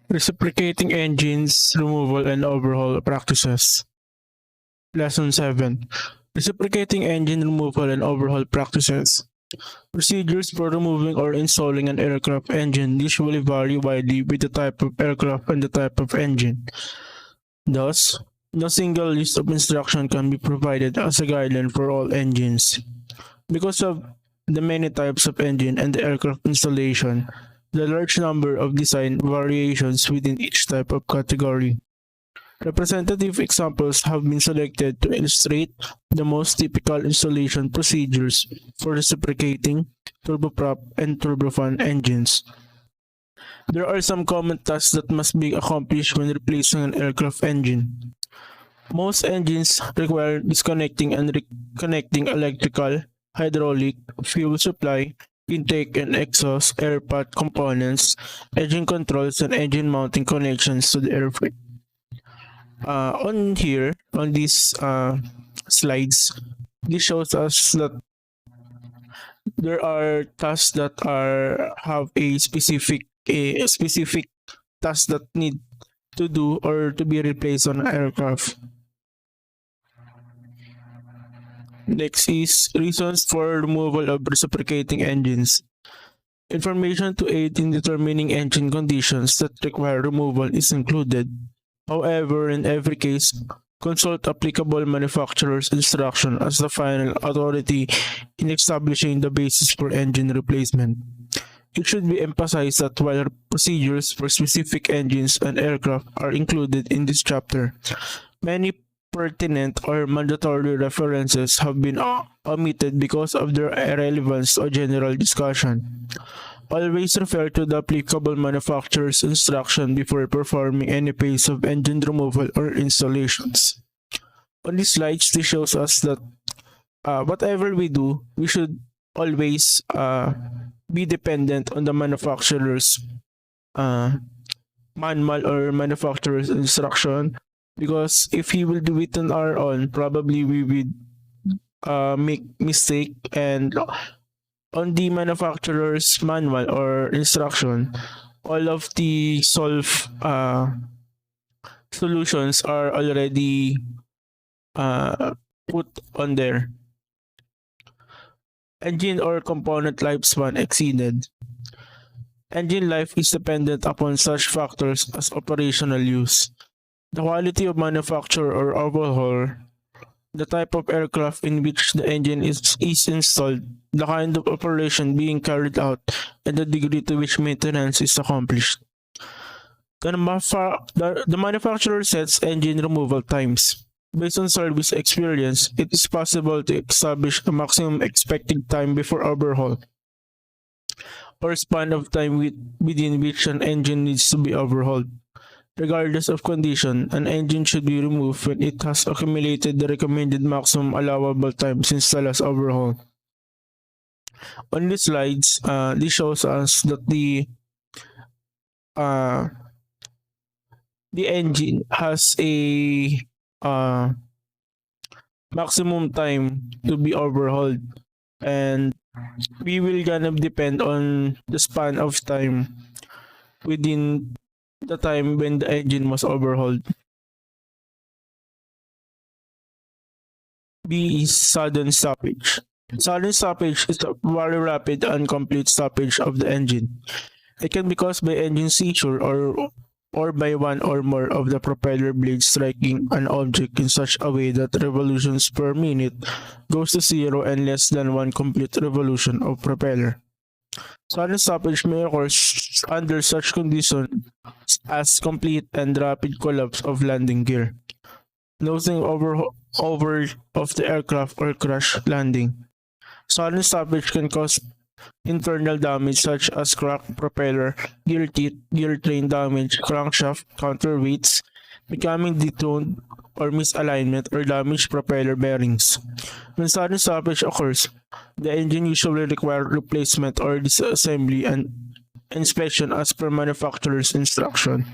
Reciprocating engines, removal and overhaul practices. Lesson 7. Reciprocating engine removal and overhaul practices. Procedures for removing or installing an aircraft engine usually vary widely with the type of aircraft and the type of engine. Thus, no single list of instruction can be provided as a guideline for all engines. Because of the many types of engine and the aircraft installation, the large number of design variations within each type of category. Representative examples have been selected to illustrate the most typical installation procedures for reciprocating, turboprop, and turbofan engines. There are some common tasks that must be accomplished when replacing an aircraft engine. Most engines require disconnecting and reconnecting electrical, hydraulic, fuel supply, intake and exhaust, air path components, engine controls, and engine mounting connections to the airframe. On these slides, this shows us that there are tasks that have a specific task that need to do or to be replaced on an aircraft. Next is reasons for removal of reciprocating engines. Information to aid in determining engine conditions that require removal is included. However, in every case, consult applicable manufacturer's instruction as the final authority in establishing the basis for engine replacement. It should be emphasized that while procedures for specific engines and aircraft are included in this chapter, many pertinent or mandatory references have been omitted because of their irrelevance to a general discussion. Always refer to the applicable manufacturer's instruction before performing any phase of engine removal or installations. On these slides, this shows us that whatever we do, we should always be dependent on the manufacturer's manual or manufacturer's instruction, because if he will do it on our own, probably we will make mistake, and on the manufacturer's manual or instruction, all of the solutions are already put on there. Engine or component lifespan exceeded. Engine life is dependent upon such factors as operational use, the quality of manufacture or overhaul, the type of aircraft in which the engine is installed, the kind of operation being carried out, and the degree to which maintenance is accomplished. The manufacturer sets engine removal times. Based on service experience, it is possible to establish a maximum expected time before overhaul, or span of time within which an engine needs to be overhauled. Regardless of condition, an engine should be removed when it has accumulated the recommended maximum allowable time since the last overhaul. On these slides, this shows us that the engine has a maximum time to be overhauled, and we will gonna depend on the span of time within the time when the engine was overhauled. B is sudden stoppage. Sudden stoppage is a very rapid and complete stoppage of the engine. It can be caused by engine seizure or by one or more of the propeller blades striking an object in such a way that revolutions per minute goes to zero and less than one complete revolution of propeller. Sudden stoppage may occur under such conditions as complete and rapid collapse of landing gear, losing over of the aircraft, or crash landing. Sudden stoppage can cause internal damage such as cracked propeller, gear teeth, gear train damage, crankshaft, counterweights, becoming dethroned or misalignment, or damaged propeller bearings. When sudden stoppage occurs, the engine usually requires replacement or disassembly and inspection as per manufacturer's instruction.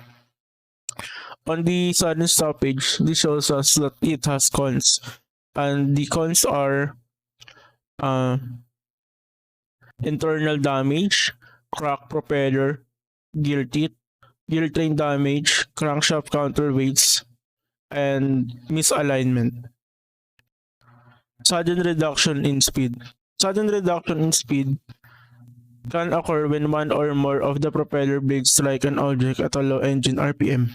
On the sudden stoppage, this shows us that it has cons, and the cons are internal damage, cracked propeller, gear teeth, gear train damage, crankshaft counterweights, and misalignment. Sudden reduction in speed. Sudden reduction in speed can occur when one or more of the propeller blades strike an object at a low engine RPM.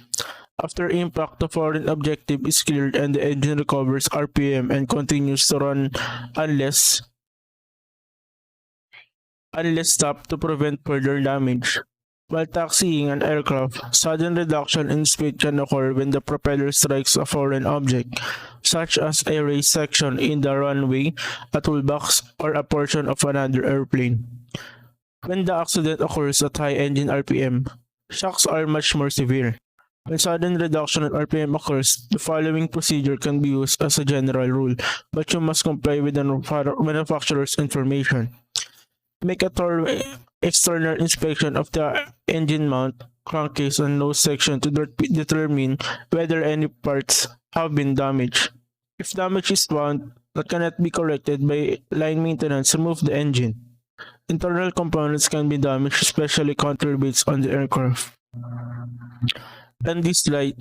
After impact, the foreign objective is cleared and the engine recovers RPM and continues to run unless stopped to prevent further damage. While taxiing an aircraft, sudden reduction in speed can occur when the propeller strikes a foreign object, such as a raised section in the runway, a toolbox, or a portion of another airplane. When the accident occurs at high engine RPM, shocks are much more severe. When sudden reduction in RPM occurs, the following procedure can be used as a general rule, but you must comply with the manufacturer's information. Make a thorough external inspection of the engine mount, crankcase, and nose section to determine whether any parts have been damaged. If damage is found that cannot be corrected by line maintenance, remove the engine. Internal components can be damaged, especially counterweights on the aircraft. On these slides,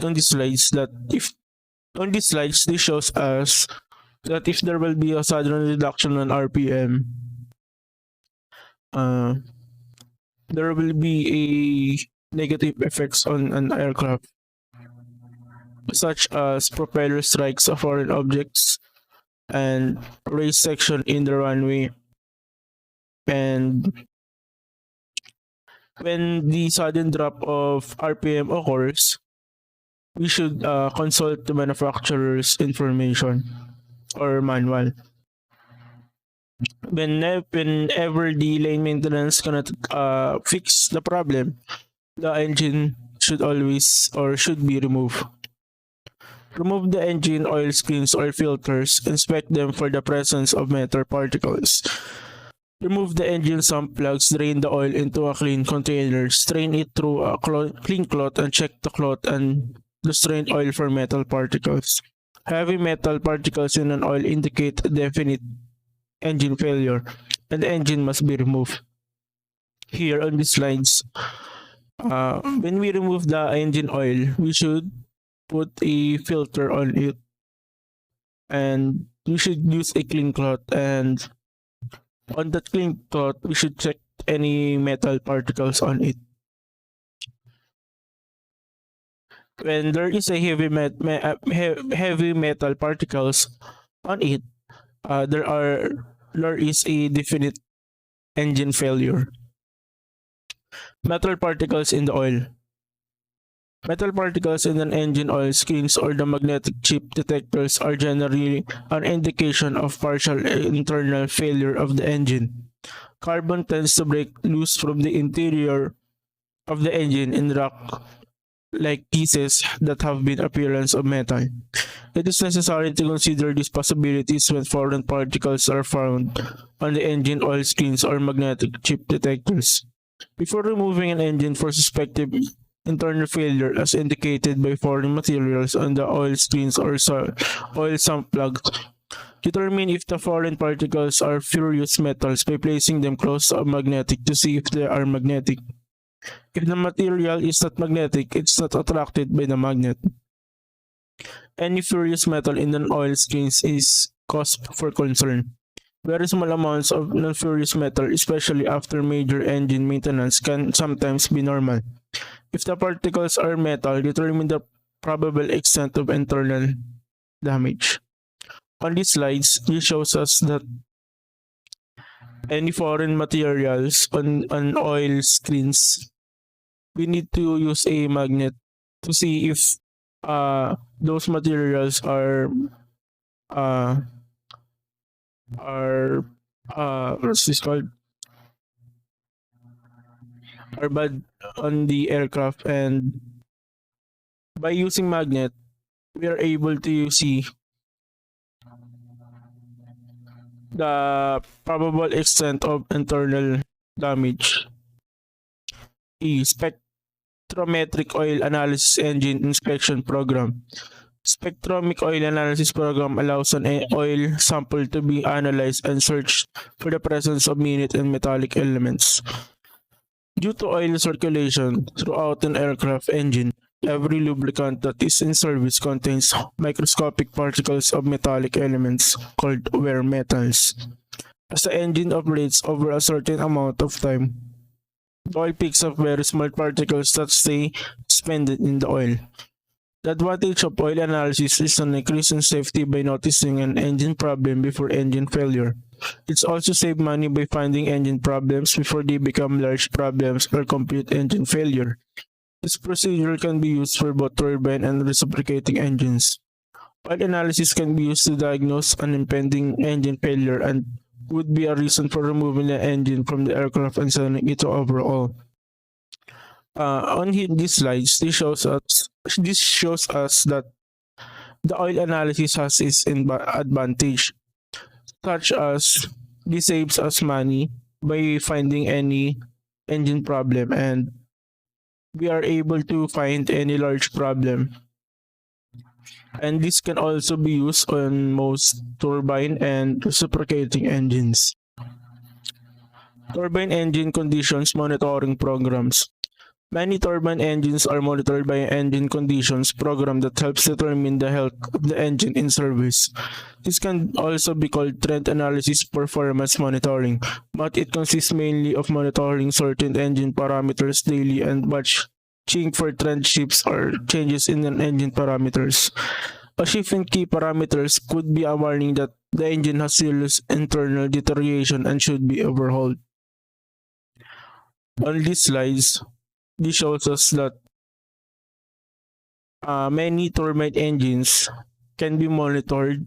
this shows us that if there will be a sudden reduction in RPM, there will be a negative effects on an aircraft, such as propeller strikes of foreign objects and raised section in the runway. And when the sudden drop of RPM occurs, we should consult the manufacturer's information or manual. Whenever the lane maintenance cannot fix the problem, the engine should be removed. Remove the engine oil screens or filters. Inspect them for the presence of metal particles. Remove the engine sump plugs. Drain the oil into a clean container. Strain it through a clean cloth and check the cloth and the strained oil for metal particles. Heavy metal particles in an oil indicate a definite engine failure, and the engine must be removed. Here on the slides, when we remove the engine oil, we should put a filter on it, and we should use a clean cloth, and on that clean cloth, we should check any metal particles on it. When there is a heavy metal particles on it, there is a definite engine failure. Metal particles in the oil. Metal particles in an engine oil screens or the magnetic chip detectors are generally an indication of partial internal failure of the engine. Carbon tends to break loose from the interior of the engine in rock-like pieces that have been appearance of metal. It is necessary to consider these possibilities when foreign particles are found on the engine oil screens or magnetic chip detectors. Before removing an engine for suspected internal failure as indicated by foreign materials on the oil screens or oil sump plugs, determine if the foreign particles are furious metals by placing them close to a magnetic to see if they are magnetic. If the material is not magnetic, it's not attracted by the magnet. Any furious metal in an oil screens is cause for concern. Very small amounts of non-ferrous metal, especially after major engine maintenance, can sometimes be normal. If the particles are metal, determine the probable extent of internal damage. On these slides, this shows us that any foreign materials on oil screens, we need to use a magnet to see if those materials are what's this called, are bad on the aircraft, and by using magnet we are able to see the probable extent of internal damage. Spectrometric oil analysis engine inspection program. Spectrometric oil analysis program allows an oil sample to be analyzed and searched for the presence of minute and metallic elements. Due to oil circulation throughout an aircraft engine, every lubricant that is in service contains microscopic particles of metallic elements called wear metals. As the engine operates over a certain amount of time, the oil picks up very small particles that stay suspended in the oil. The advantage of oil analysis is an increase in safety by noticing an engine problem before engine failure. It's also save money by finding engine problems before they become large problems or complete engine failure. This procedure can be used for both turbine and reciprocating engines. Oil analysis can be used to diagnose an impending engine failure and would be a reason for removing the engine from the aircraft and sending it to overhaul. These slides, this shows us that the oil analysis has its advantage, such as this saves us money by finding any engine problem, and we are able to find any large problem. And this can also be used on most turbine and reciprocating engines. Turbine engine conditions monitoring programs. Many turbine engines are monitored by an engine conditions program that helps determine the health of the engine in service. This can also be called trend analysis performance monitoring, but it consists mainly of monitoring certain engine parameters daily and watching for trend shifts or changes in an engine parameters. A shift in key parameters could be a warning that the engine has serious internal deterioration and should be overhauled. On these slides, this shows us that many turbine engines can be monitored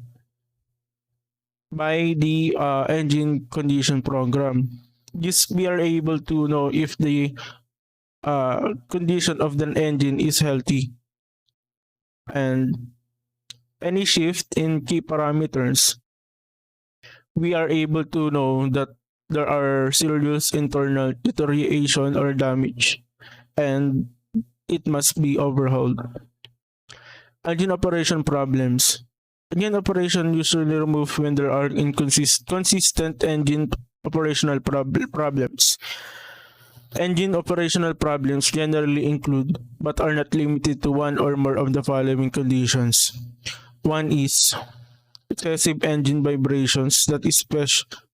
by the engine condition program. This we are able to know if the condition of the engine is healthy, and any shift in key parameters, we are able to know that there are serious internal deterioration or damage, and it must be overhauled. Engine operation problems. Engine operation usually removed when there are consistent engine operational problems. Engine operational problems generally include, but are not limited to, one or more of the following conditions. One is excessive engine vibrations, that is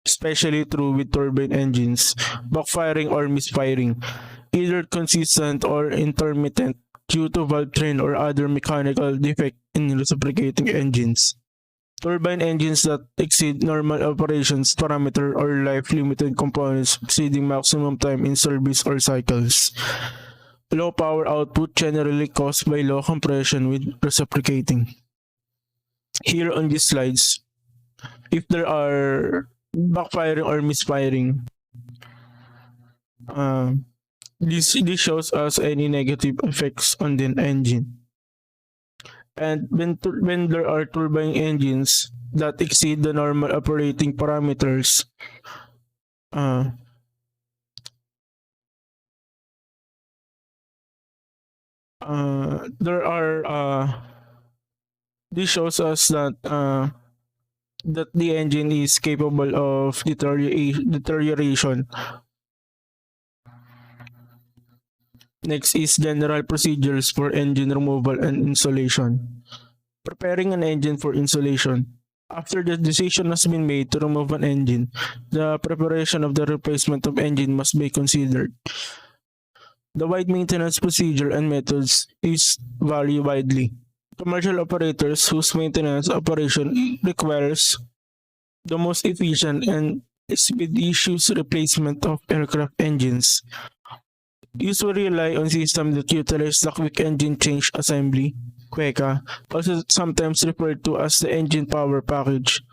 especially true with turbine engines, backfiring or misfiring, either consistent or intermittent due to valve train or other mechanical defect in reciprocating engines. Turbine engines that exceed normal operations parameter or life-limited components exceeding maximum time in service or cycles. Low power output generally caused by low compression with reciprocating. Here on these slides, if there are backfiring or misfiring, this shows us any negative effects on the engine. And when there are turbine engines that exceed the normal operating parameters, this shows us that the engine is capable of deterioration. Next is general procedures for engine removal and installation. Preparing an engine for installation. After the decision has been made to remove an engine, the preparation of the replacement of engine must be considered. The wide maintenance procedure and methods vary widely. Commercial operators whose maintenance operation requires the most efficient and expeditious replacement of aircraft engines usually rely on systems that utilize the quick engine change assembly, QECA, also sometimes referred to as the engine power package.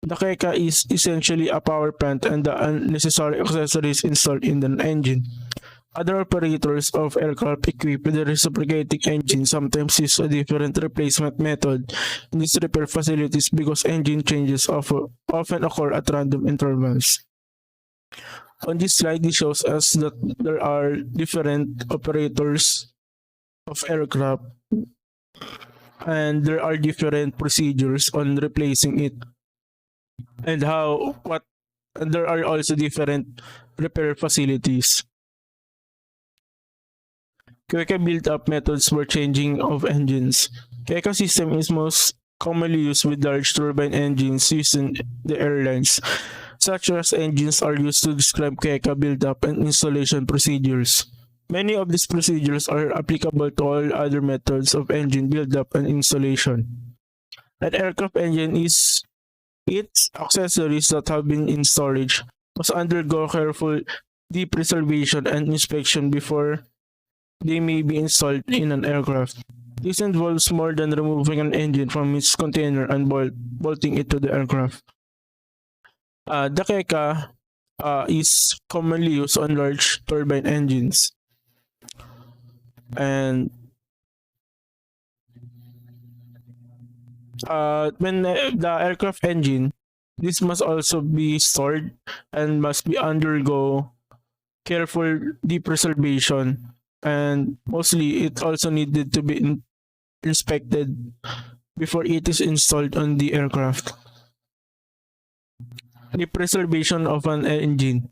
The QECA is essentially a power plant and the unnecessary accessories installed in the engine. Other operators of aircraft equipped with a reciprocating engine sometimes use a different replacement method in these repair facilities because engine changes often occur at random intervals. On this slide, it shows us that there are different operators of aircraft and there are different procedures on replacing it, and there are also different repair facilities. KEKA build-up methods for changing of engines. KEKA system is most commonly used with large turbine engines used in the airlines. Such as engines are used to describe KEKA build-up and installation procedures. Many of these procedures are applicable to all other methods of engine build-up and installation. An aircraft engine is its accessories that have been in storage must undergo careful depreservation and inspection before they may be installed in an aircraft. This involves more than removing an engine from its container and bolting it to the aircraft. The KEKA is commonly used on large turbine engines. And when the aircraft engine, this must also be stored and must be undergo careful depreservation, and mostly it also needed to be inspected before it is installed on the aircraft. The preservation of an engine.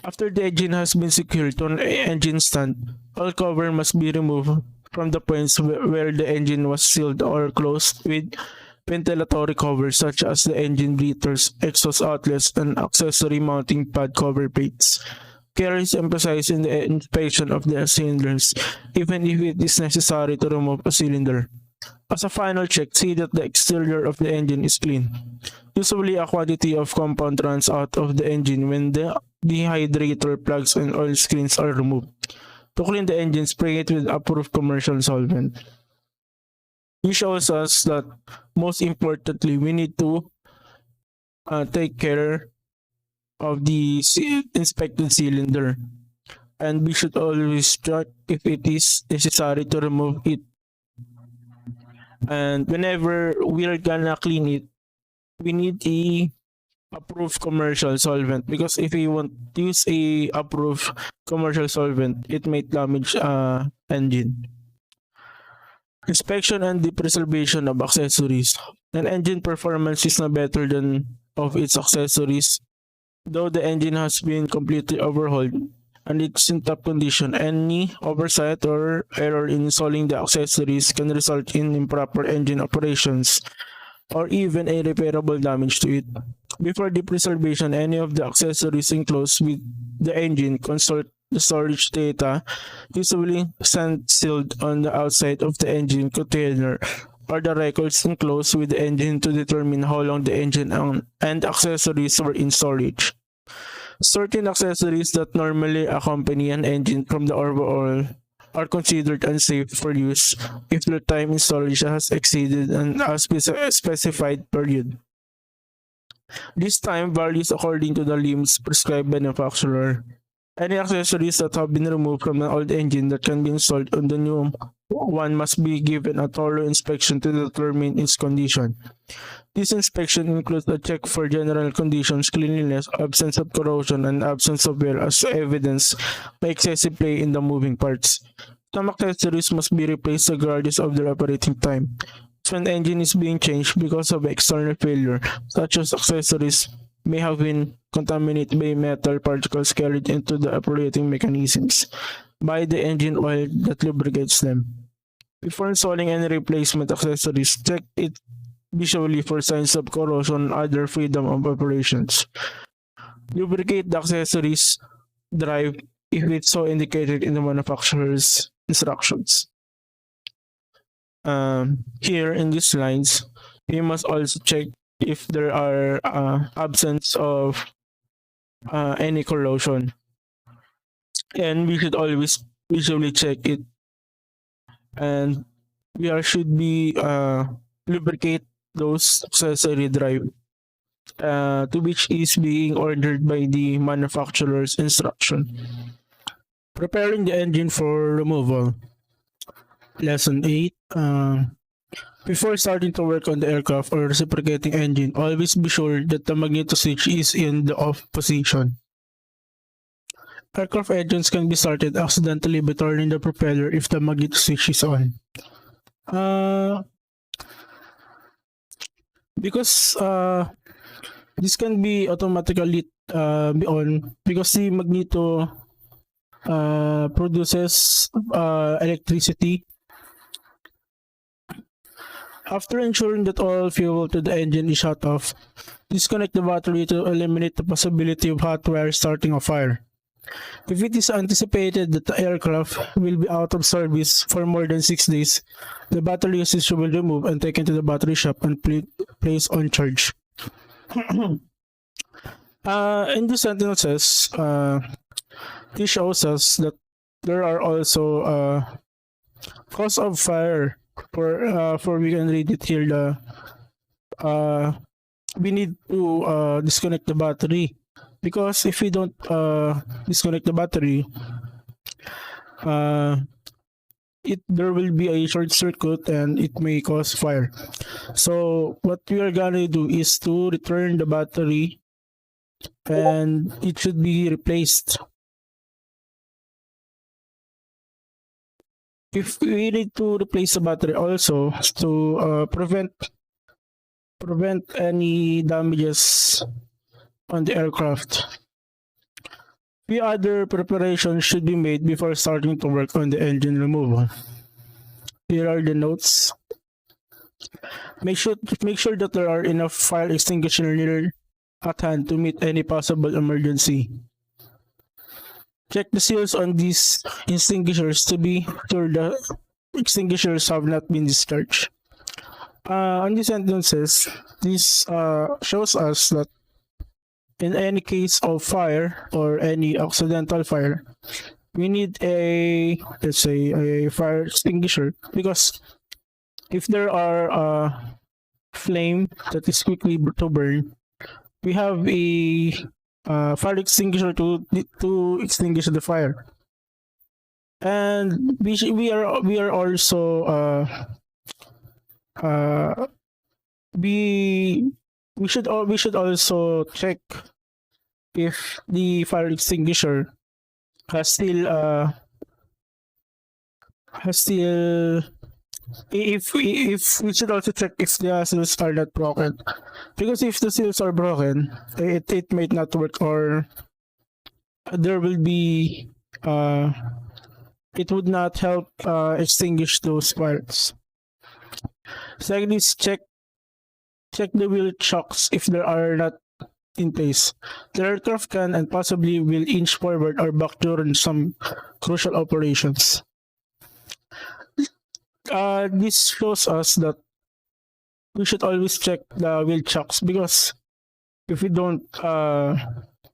After the engine has been secured to an engine stand, all cover must be removed from the points where the engine was sealed or closed with ventilatory covers such as the engine breathers, exhaust outlets, and accessory mounting pad cover plates. Care is emphasized in the inspection of the cylinders, even if it is necessary to remove a cylinder. As a final check, see that the exterior of the engine is clean. Usually, a quantity of compound runs out of the engine when the dehydrator plugs and oil screens are removed. To clean the engine, spray it with approved commercial solvent. This shows us that most importantly, we need to take care of the inspected cylinder, and we should always check if it is necessary to remove it. And whenever we're gonna clean it, we need a approved commercial solvent, because if we won't use a approved commercial solvent, it might damage engine. Inspection and depreservation of accessories. An engine performance is not better than of its accessories. Though the engine has been completely overhauled and it's in top condition, any oversight or error in installing the accessories can result in improper engine operations or even a repairable damage to it. Before depreservation, any of the accessories enclosed with the engine consult the storage data, usually sealed on the outside of the engine container, or the records enclosed with the engine to determine how long the engine and accessories were in storage. Certain accessories that normally accompany an engine from the overhaul are considered unsafe for use if their time in storage has exceeded an specified period. This time varies according to the limits prescribed by the manufacturer. Any accessories that have been removed from an old engine that can be installed on the new one must be given a thorough inspection to determine its condition. This inspection includes a check for general conditions, cleanliness, absence of corrosion, and absence of wear as evidenced by excessive play in the moving parts. Some accessories must be replaced regardless of their operating time. When the engine is being changed because of external failure, such as accessories may have been contaminated by metal particles carried into the operating mechanisms by the engine oil that lubricates them. Before installing any replacement accessories, check it visually for signs of corrosion and other freedom of operations. Lubricate the accessories drive if it's so indicated in the manufacturer's instructions. Here in these lines, we must also check if there are absence of any corrosion, and we should always visually check it, and should be lubricate those accessory drive to which is being ordered by the manufacturer's instruction. Preparing the engine for removal. Lesson 8. Before starting to work on the aircraft or reciprocating engine, always be sure that the magneto switch is in the off position. Aircraft engines can be started accidentally by turning the propeller if the magneto switch is on. Because this can be automatically be on because the magneto produces electricity. After ensuring that all fuel to the engine is shut off, disconnect the battery to eliminate the possibility of hot wire starting a fire. If it is anticipated that the aircraft will be out of service for more than 6 days, the battery is usually removed and taken to the battery shop and placed on charge. In these sentences, this shows us that there are also cause of fire. For we can read it here. We need to disconnect the battery, because if we don't disconnect the battery, there will be a short circuit and it may cause fire. So what we are gonna do is to return the battery, and it should be replaced. If we need to replace the battery also to prevent any damages on the aircraft, few other preparations should be made before starting to work on the engine removal. Here are the notes. Make sure that there are enough fire extinguisher near at hand to meet any possible emergency. Check the seals on these extinguishers to be sure the extinguishers have not been discharged. On these sentences, this shows us that in any case of fire or any accidental fire, we need a, let's say, a fire extinguisher, because if there are flame that is quickly to burn, we have a fire extinguisher to extinguish the fire. And we are also we should also check if the fire extinguisher has still if we should also check if the seals are not broken, because if the seals are broken, it might not work, or there will be it would not help extinguish those fires. Secondly, check the wheel chocks if there are not in place. The aircraft can and possibly will inch forward or back during some crucial operations. This shows us that we should always check the wheel chocks, because if we don't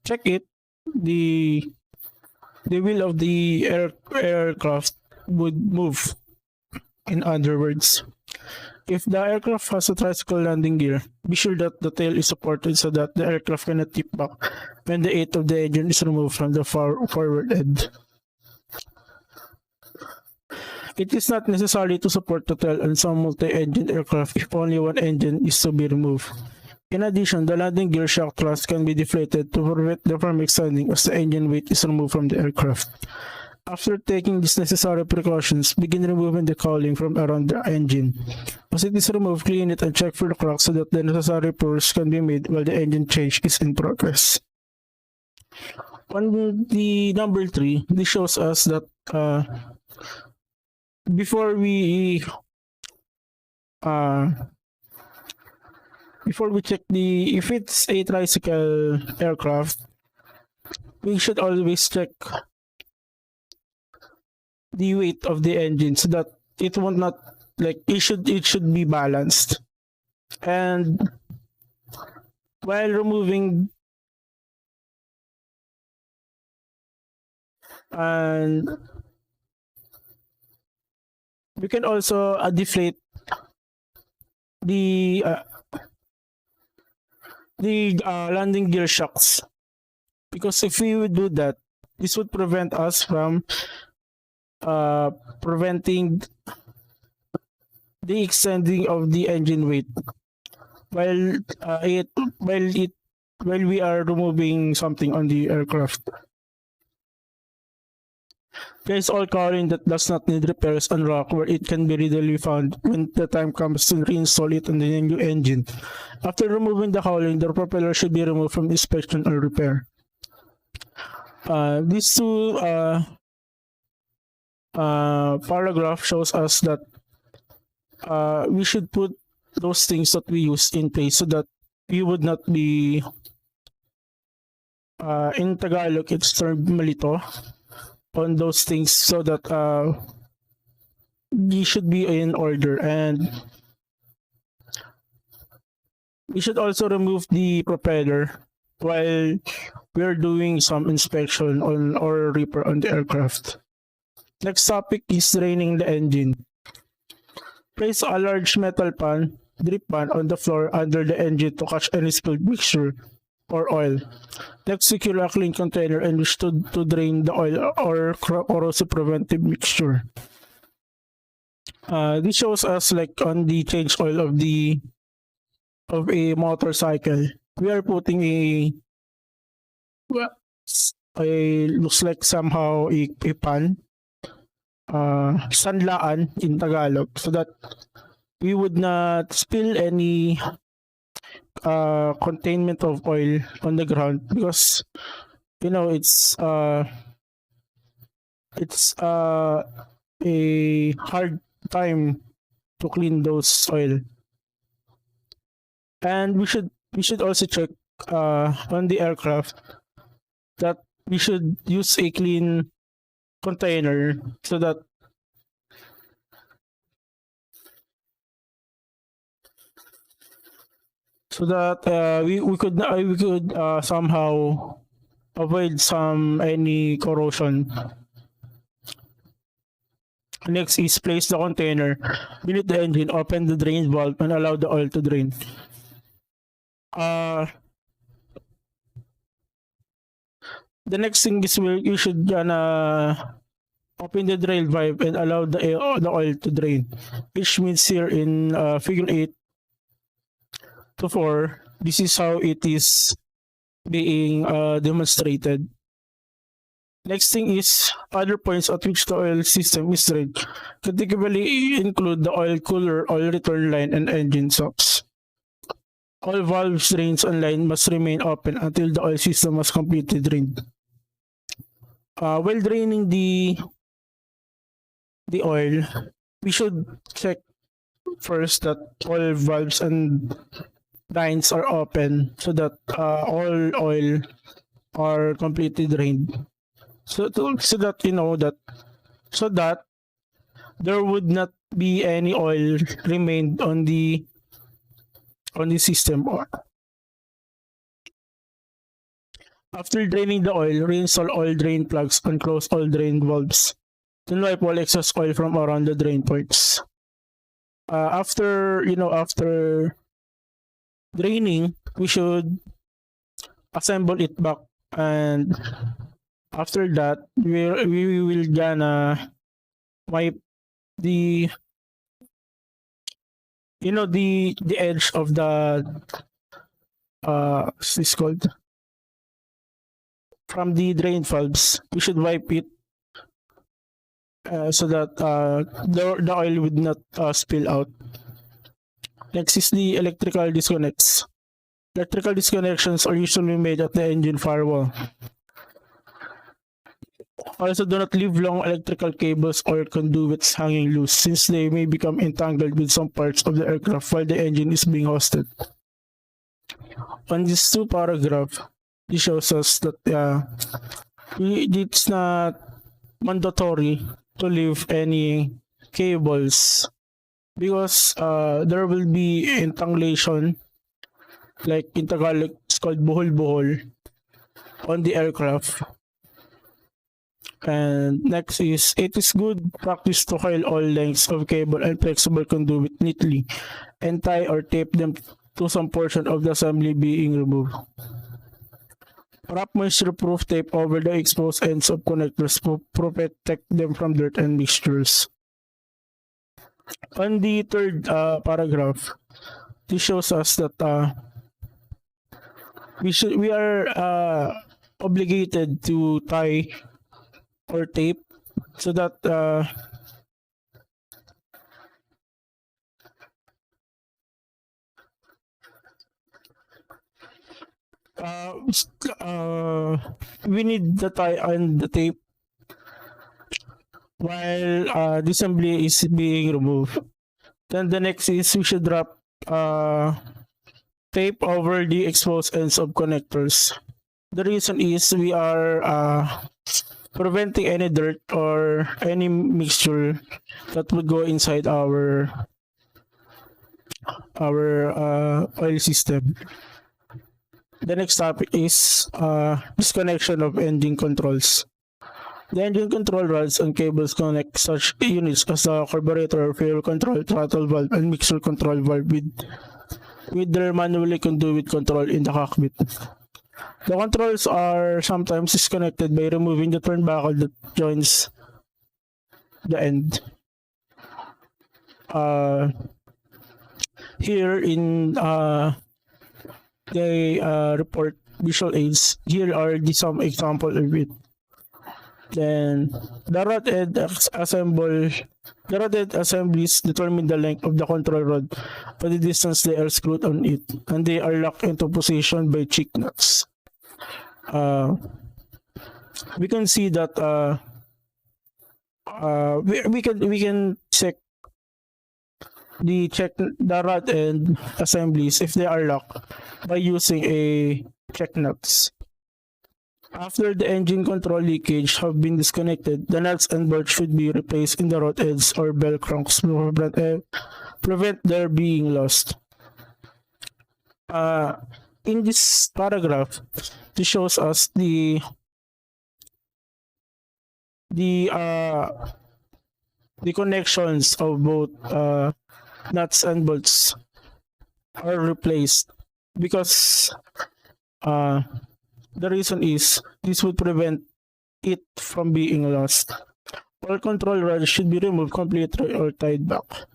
check it, the wheel of the aircraft would move. In other words, if the aircraft has a tricycle landing gear, be sure that the tail is supported so that the aircraft cannot tip back when the weight of the engine is removed from the forward end. It is not necessary to support the tail on some multi-engine aircraft if only one engine is to be removed. In addition, the landing gear shock truss can be deflated to prevent them from extending as the engine weight is removed from the aircraft. After taking these necessary precautions, begin removing the cowling from around the engine. As it is removed, clean it and check for the cracks so that the necessary repairs can be made while the engine change is in progress. On the number 3, this shows us that before we check if it's a tricycle aircraft, we should always check the weight of the engine so that it will not, like, it should be balanced. And while removing and we can also deflate the landing gear shocks, because if we would do that, this would prevent us from preventing the extending of the engine weight while we are removing something on the aircraft. There is all cowling that does not need repairs on rock where it can be readily found when the time comes to reinstall it on the new engine. After removing the cowling, the propeller should be removed from inspection or repair. These two paragraph shows us that we should put those things that we use in place so that we would not be in Tagalog it's termed malito on those things so that we should be in order, and we should also remove the propeller while we're doing some inspection on or repair on the aircraft. Next topic is draining the engine. Place a large metal pan, drip pan on the floor under the engine to catch any spilled mixture or oil. Next, secure a clean container and wish to drain the oil or corrosive preventive mixture. This shows us like on the change oil of a motorcycle. We are putting a looks like somehow a pan, sanlaan in Tagalog, so that we would not spill any containment of oil on the ground, because you know it's a hard time to clean those oil. And we should also check on the aircraft that we should use a clean container so that we could somehow avoid any corrosion. Next is place the container beneath the engine, open the drain valve, and allow the oil to drain. The next thing is you should open the drain valve and allow the oil to drain, which means here in figure 8 to 4, this is how it is being demonstrated. Next thing is other points at which the oil system is drained. Categorically include the oil cooler, oil return line, and engine socks. All valves, drains, and line must remain open until the oil system was completely drained. While draining the oil, we should check first that all valves and lines are open so that all oil are completely drained. So that you know that there would not be any oil remained on the system. After draining the oil, reinstall oil drain plugs and close all drain valves. Then wipe all excess oil from around the drain points. After draining, we should assemble it back, and after that we will gonna wipe the edge of the it's called from the drain valves. We should wipe it so that the oil would not spill out. Next is the electrical disconnects. Electrical disconnections are usually made at the engine firewall. Also, do not leave long electrical cables or conduits hanging loose, since they may become entangled with some parts of the aircraft while the engine is being hosted. On these two paragraphs, it shows us that it's not mandatory to leave any cables, because there will be entanglement, like in Tagalog it's called buhol-buhol, on the aircraft. And next is, it is good practice to coil all lengths of cable and flexible conduit neatly and tie or tape them to some portion of the assembly being removed. Wrap moisture-proof tape over the exposed ends of connectors to protect them from dirt and mixtures. On the third paragraph, this shows us that we are obligated to tie or tape so that we need the tie and the tape while the assembly is being removed. Then the next is we should wrap tape over the exposed ends of connectors. The reason is we are preventing any dirt or any mixture that would go inside our oil system. The next topic is disconnection of engine controls. The engine control rods and cables connect such units as the carburetor, fuel control, throttle valve, and mixture control valve with their manually conduit control in the cockpit. The controls are sometimes disconnected by removing the turnbuckle that joins the end. Here in the report visual aids, here are some example of it. Then the rod end assemblies determine the length of the control rod or the distance they are screwed on it, and they are locked into position by check nuts. We can see that we can check the rod end assemblies if they are locked by using a check nuts. After the engine control leakage have been disconnected, the nuts and bolts should be replaced in the rod ends or bell cranks to prevent their being lost. In this paragraph, this shows us the connections of both nuts and bolts are replaced because the reason is this would prevent it from being lost. All control rods should be removed completely or tied back.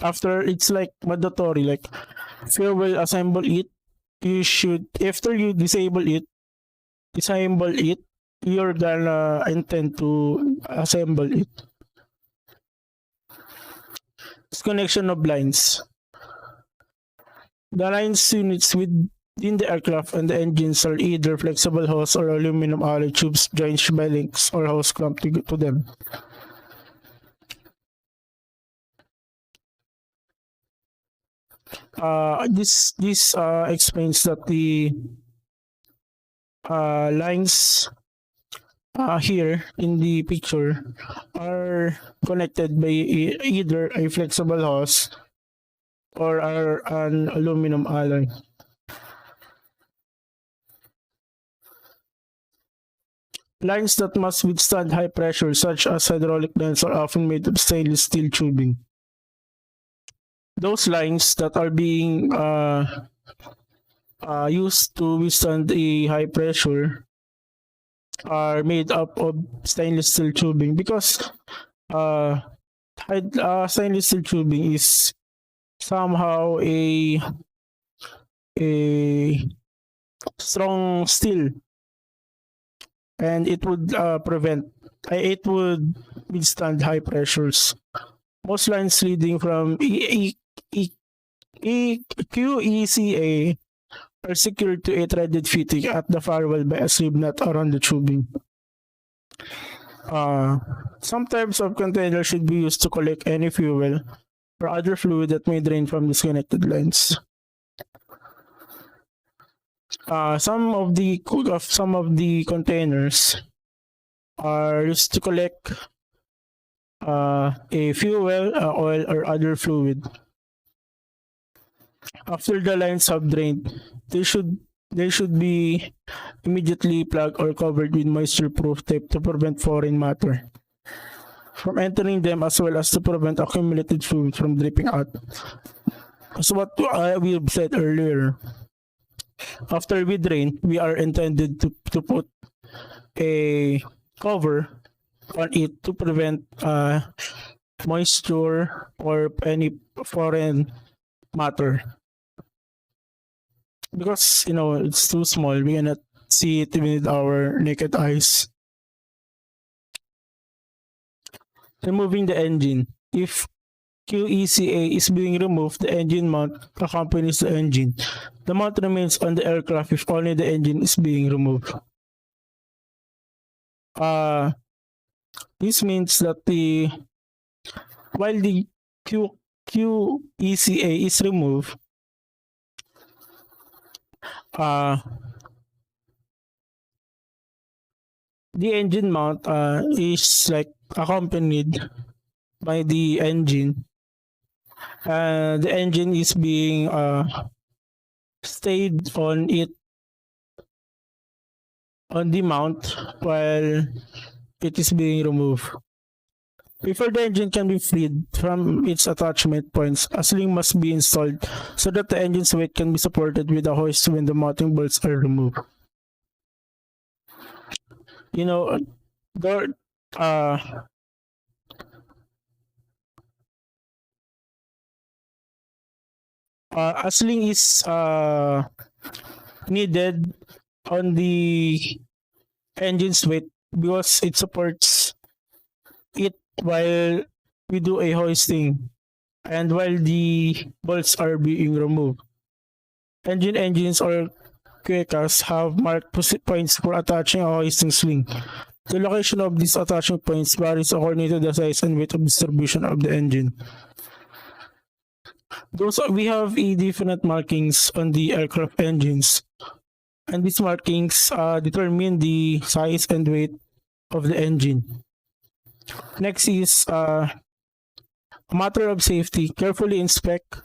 After, it's like mandatory, like if you will assemble it, you should, after you disassemble it, you're gonna intend to assemble it. Disconnection of lines. The lines units within the aircraft and the engines are either flexible hose or aluminum alloy tubes joined by links or hose clamped to them. This explains that the lines here in the picture are connected by either a flexible hose or an aluminum alloy. Lines that must withstand high pressure, such as hydraulic lines, are often made of stainless steel tubing. Those lines that are being used to withstand a high pressure are made up of stainless steel tubing because stainless steel tubing is somehow a strong steel, and it would withstand high pressures. Most lines leading from QECA are secured to a threaded fitting at the firewall by a slip knot around the tubing. Some types of containers should be used to collect any fuel or other fluid that may drain from disconnected lines. Some of the containers are used to collect a fuel, oil, or other fluid. After the lines have drained, they should be immediately plugged or covered with moisture-proof tape to prevent foreign matter from entering them, as well as to prevent accumulated fluid from dripping out. So what we said earlier, after we drain, we are intended to put a cover on it to prevent moisture or any foreign matter, because it's too small, we cannot see it with our naked eyes. Removing the engine. If QECA is being removed, the engine mount accompanies the engine. The mount remains on the aircraft if only the engine is being removed. This means that while the QECA is removed, the engine mount is like accompanied by the engine. The engine is being stayed on the mount while it is being removed. Before the engine can be freed from its attachment points, a sling must be installed so that the engine's weight can be supported with a hoist when the mounting bolts are removed. You know, a sling is needed on the engine's weight because it supports it while we do a hoisting and while the bolts are being removed. Engines or Quecas have marked points for attaching a hoisting sling. The location of these attaching points varies according to the size and weight of distribution of the engine. We have different markings on the aircraft engines, and these markings determine the size and weight of the engine. Next is a matter of safety. Carefully inspect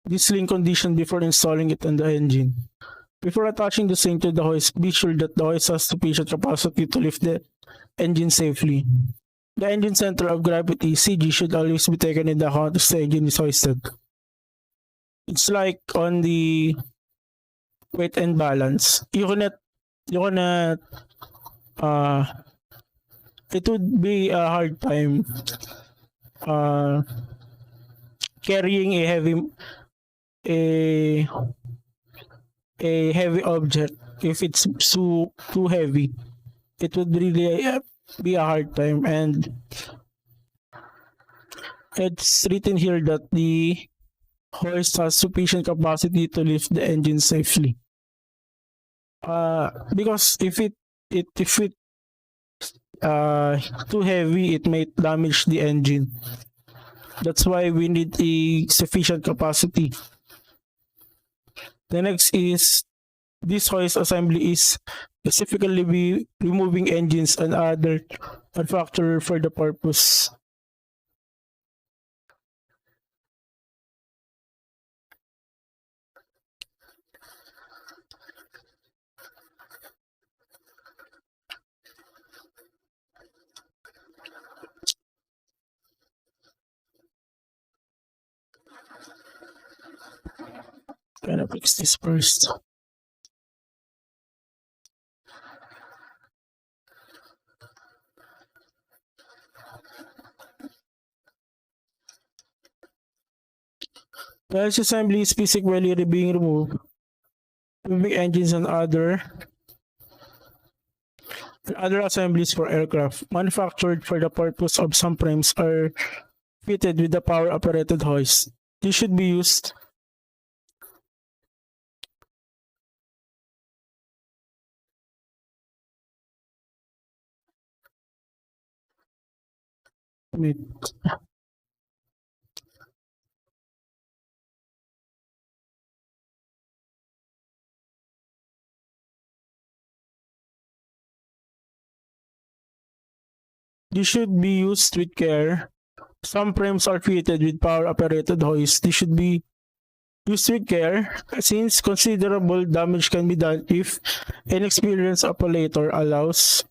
the sling condition before installing it on the engine. Before attaching the sling to the hoist, be sure that the hoist has sufficient capacity to lift the engine safely. The engine center of gravity (CG) should always be taken into account as the engine is hoisted. It's like on the weight and balance. You cannot it would be a hard time carrying a heavy object if it's too heavy. It would really be a hard time, and it's written here that the hoist has sufficient capacity to lift the engine safely. Because if it too heavy, it might damage the engine. That's why we need a sufficient capacity. The next is this hoist assembly is specifically be removing engines and other manufacturer for the purpose. Gonna fix this first. The assembly is physically being removed. Removing engines and other assemblies for aircraft manufactured for the purpose of some frames are fitted with the power operated hoist. This should be used with care. Some frames are fitted with power-operated hoist. This should be used with care since considerable damage can be done if inexperienced operator allows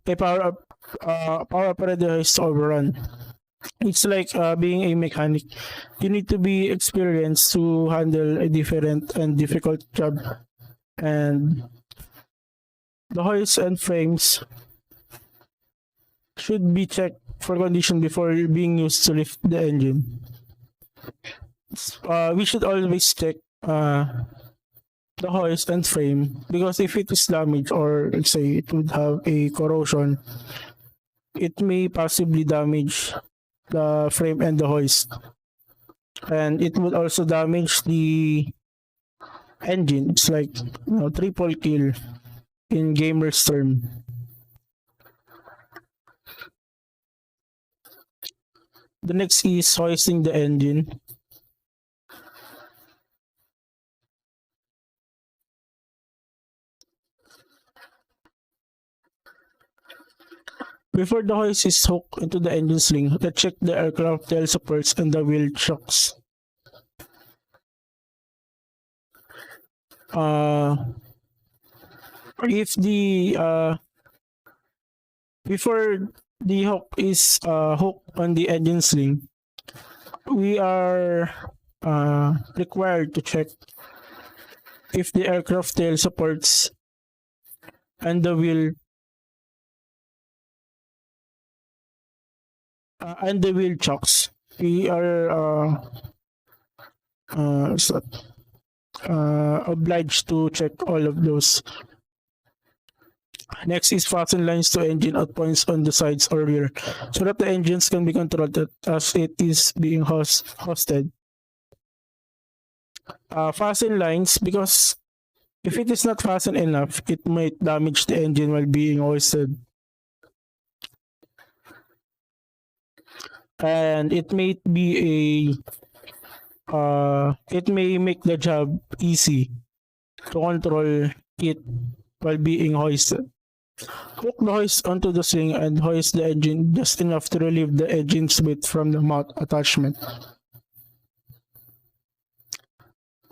a power-operated hoist to overrun. It's like being a mechanic. You need to be experienced to handle a different and difficult job. And the hoist and frames should be checked for condition before being used to lift the engine. We should always check the hoist and frame because if it is damaged or let's say it would have a corrosion, it may possibly damage the frame and the hoist, and it would also damage the engine. It's like, triple kill in gamers term. The next is hoisting the engine. Before the hoist is hooked into the engine sling, let's check the aircraft tail supports and the wheel chocks. If the before the hook is hooked on the engine sling, we are required to check if the aircraft tail supports and the wheel chocks. We are obliged to check all of those. Next is fasten lines to engine at points on the sides or rear, so that the engines can be controlled as it is being hosted. Fasten lines, because if it is not fastened enough, it might damage the engine while being hoisted. And it may be it may make the job easy to control it while being hoisted. Hook the hoist onto the sling and hoist the engine just enough to relieve the engine's weight from the mount attachment.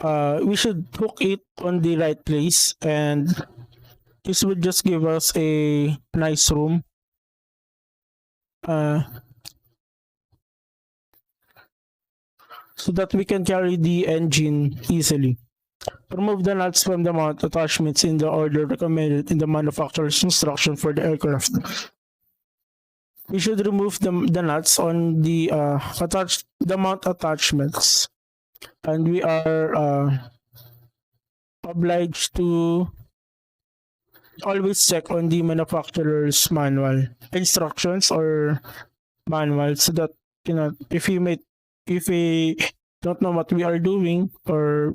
We should hook it on the right place, and this would just give us a nice room. So that we can carry the engine easily. Remove the nuts from the mount attachments in the order recommended in the manufacturer's instruction for the aircraft. We should remove the nuts on the mount attachments, and we are obliged to always check on the manufacturer's manual instructions or manual, so that if we don't know what we are doing, or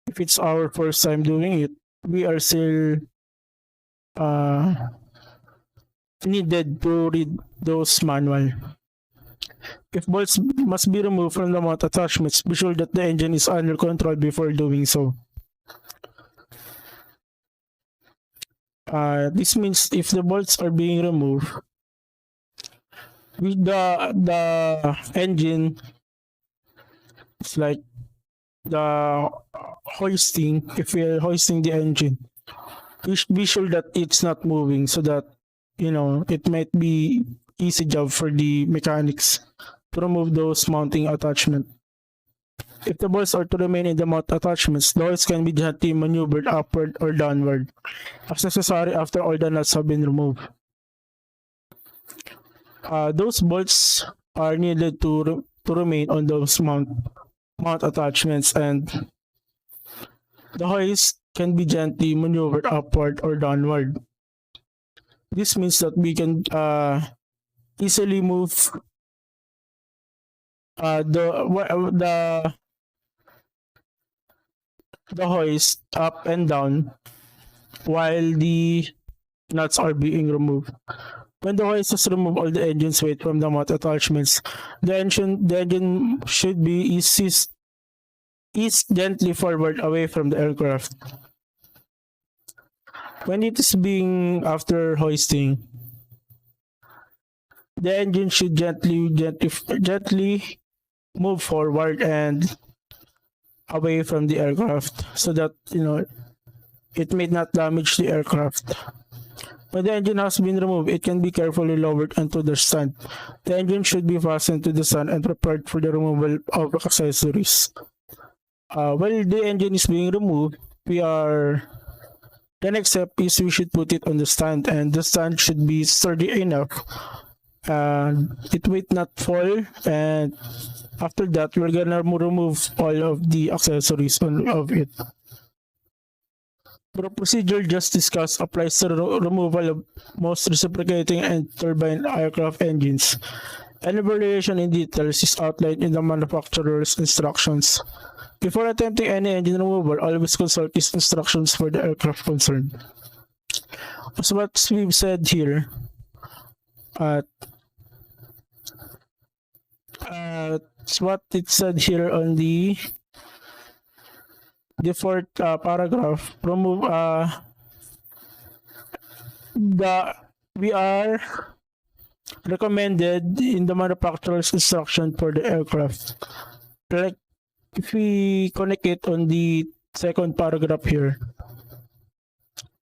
if it's our first time doing it, we are still needed to read those manual. If bolts must be removed from the mount attachments, be sure that the engine is under control before doing so. This means if the bolts are being removed, with the engine, it's like the hoisting. If we are hoisting the engine, we should be sure that it's not moving, so that it might be easy job for the mechanics to remove those mounting attachment. If the bolts are to remain in the mount attachments, the hoist can be gently maneuvered upward or downward as necessary after all the nuts have been removed. Those bolts are needed to remain on those mount attachments, and the hoist can be gently maneuvered upward or downward. This means that we can easily move the hoist up and down while the nuts are being removed. When the hoist has removed all the engine's weight from the mount attachments, the engine should be eased gently forward away from the aircraft. When it is being after hoisting, the engine should gently move forward and away from the aircraft, so that it may not damage the aircraft. When the engine has been removed, it can be carefully lowered onto the stand. The engine should be fastened to the stand and prepared for the removal of accessories. While the engine is being removed, the next step is we should put it on the stand, and the stand should be sturdy enough. It might not fall, and after that, we're gonna remove all of the accessories of it. The procedure just discussed applies to the removal of most reciprocating and turbine aircraft engines. Any variation in details is outlined in the manufacturer's instructions. Before attempting any engine removal, always consult these instructions for the aircraft concerned. As what we've said here, uh, it's what it said here on the fourth paragraph. Remove the we are recommended in the manufacturer's instruction for the aircraft. Like if we connect it on the second paragraph here,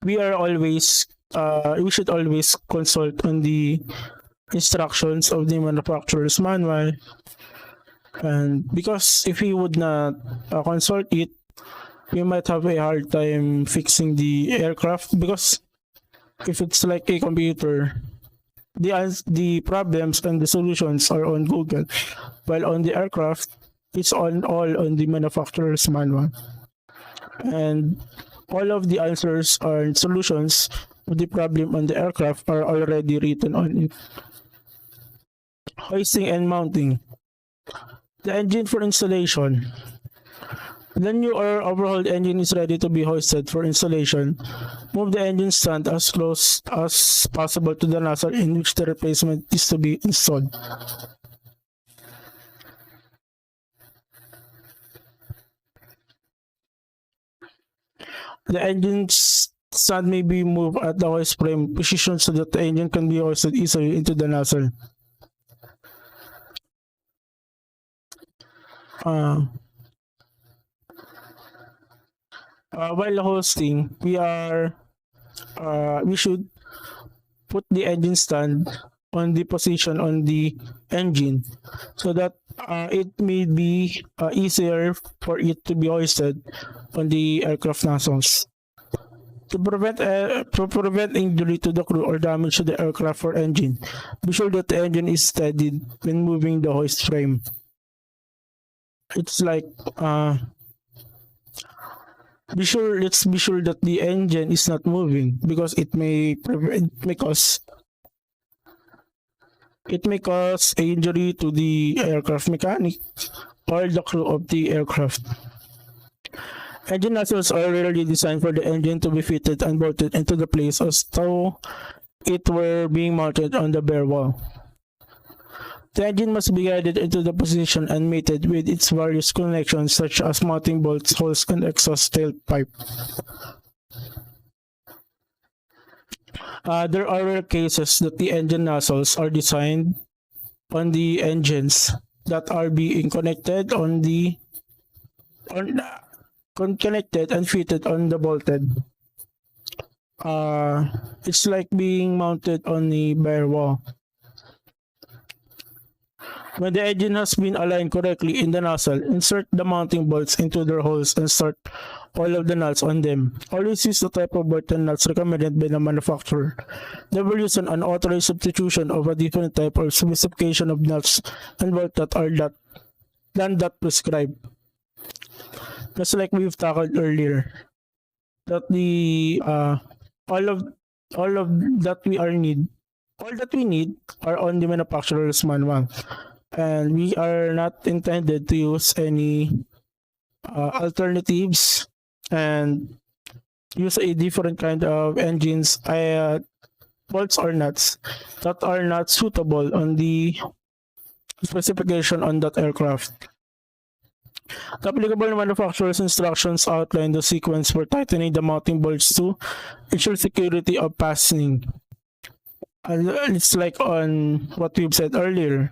we should always consult on the instructions of the manufacturer's manual. And because if we would not consult it, we might have a hard time fixing the aircraft, because if it's like a computer, the problems and the solutions are on Google, while on the aircraft, it's all on the manufacturer's manual. And all of the answers and solutions of the problem on the aircraft are already written on it. Hoisting and mounting. The engine for installation. The new or overhauled engine is ready to be hoisted for installation. Move the engine stand as close as possible to the nozzle in which the replacement is to be installed. The engine's stand may be moved at the hoist frame position so that the engine can be hoisted easily into the nozzle. While hosting, we should put the engine stand on the position on the engine so that it may be easier for it to be hoisted on the aircraft nozzles. To prevent injury to the crew or damage to the aircraft or engine, be sure that the engine is steadied when moving the hoist frame. It's like let's be sure that the engine is not moving, because it may cause injury to the aircraft mechanic or the crew of the aircraft. Engine nozzles are rarely designed for the engine to be fitted and bolted into the place as though it were being mounted on the bare wall. The engine must be guided into the position and mated with its various connections such as mounting bolts, holes, and exhaust tailpipe. There are rare cases that the engine nozzles are designed on the engines that are being connected connected and fitted on the bolted. It's like being mounted on the bare wall. When the engine has been aligned correctly in the nozzle, insert the mounting bolts into their holes and start all of the nuts on them. Always use the type of bolt and nuts recommended by the manufacturer. Never use an unauthorized substitution of a different type or specification of nuts and bolts that are that prescribed. Just like we've tackled earlier, that the all that we need are on the manufacturer's manual, and we are not intended to use any alternatives and use a different kind of engines, bolts or nuts that are not suitable on the specification on that aircraft. The applicable manufacturer's instructions outline the sequence for tightening the mounting bolts to ensure security of fastening. It's like on what we've said earlier.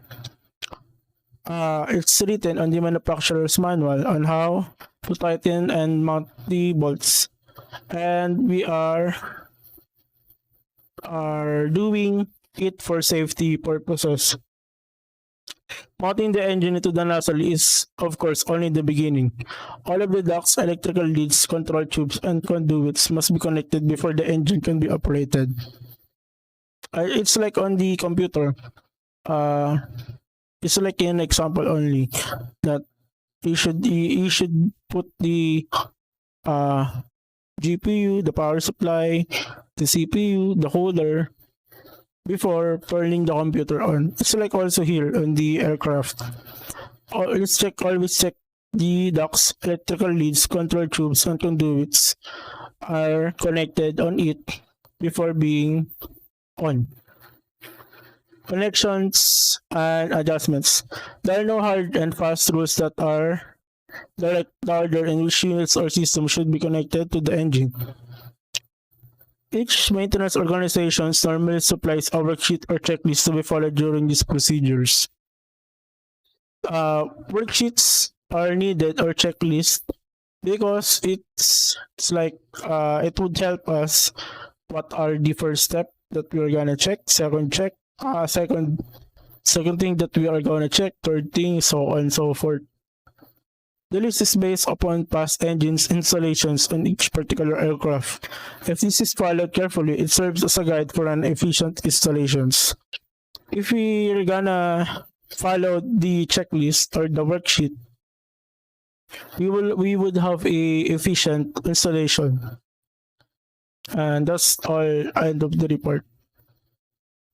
It's written on the manufacturer's manual on how to tighten and mount the bolts, and we are doing it for safety purposes. Mounting the engine into the nozzle is, of course, only the beginning. All of the ducts, electrical leads, control tubes, and conduits must be connected before the engine can be operated. It's like on the computer. It's like an example only that you should put the GPU, the power supply, the CPU, the holder, before turning the computer on. It's like also here on the aircraft. Always check the ducts, electrical leads, control tubes, and conduits are connected on it before being on. Connections and adjustments. There are no hard and fast rules that are direct the order in which units or systems should be connected to the engine. Each maintenance organization normally supplies a worksheet or checklist to be followed during these procedures. Worksheets are needed or checklist because it's like it would help us what are the first step that we're gonna check, second thing that we are gonna check, third thing, so on and so forth. The list is based upon past engines installations on each particular aircraft. If this is followed carefully, it serves as a guide for an efficient installations. If we're gonna follow the checklist or the worksheet, we would have a efficient installation. And that's all. End of the report.